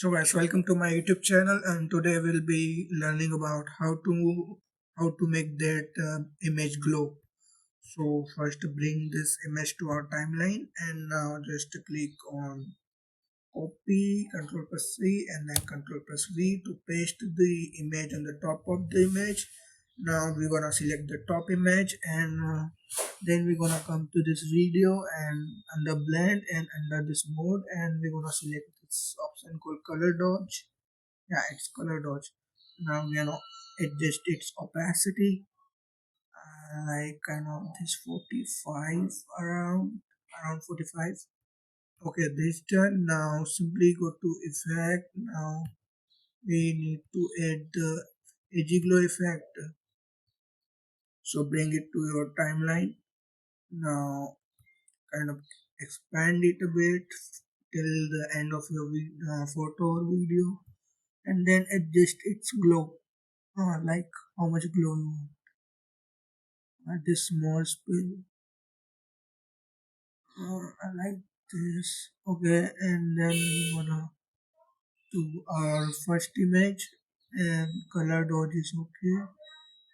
So guys, welcome to my YouTube channel, and today we'll be learning about how to make that image glow. So first bring this image to our timeline, and now just click on copy, Control plus C, and then Control plus V to paste the image on the top of the image. Now we're gonna select the top image, and then we're gonna come to this video and under blend and under this mode, and we're gonna select this option called color dodge. Yeah, it's color dodge. Now we're gonna adjust its opacity, like kind of this 45, around 45. Okay, this done. Now simply go to effect. Now we need to add the glow effect. So bring it to your timeline. Now kind of expand it a bit till the end of your photo or video, and then adjust its glow. Like how much glow you want at this small spill. I like this. Okay, and then we gonna to our first image, and color dodge is okay.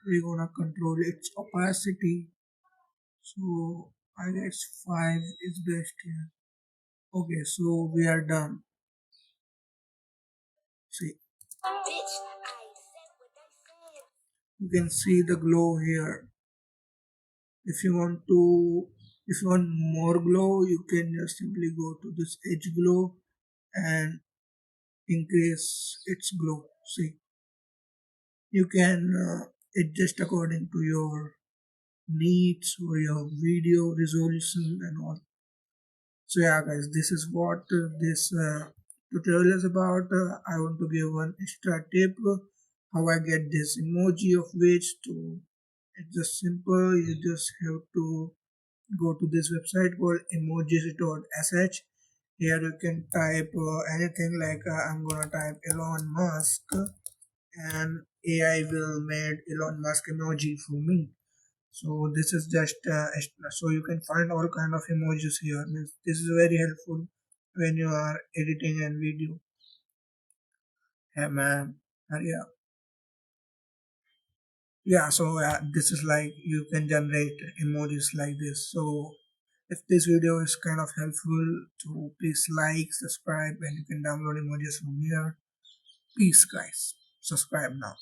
We're gonna control its opacity. So I guess 5 is best here. Okay, so we are done. See, you can see the glow here. If you want more glow, you can just simply go to this edge glow and increase its glow. See, you can adjust according to your needs or your video resolution and all. So yeah guys, this is what this tutorial is about. I want to give one extra tip how I get this emoji of which to. It's just simple. You just have to go to this website called emojis.sh. Here you can type anything like I'm gonna type Elon Musk, and AI will make Elon Musk emoji for me. So this is just so you can find all kind of emojis here. This is very helpful when you are editing and video. Yeah, man. Yeah, yeah. So this is like you can generate emojis like this. So if this video is kind of helpful, so please like, subscribe, and you can download emojis from here. Peace, guys. Subscribe now.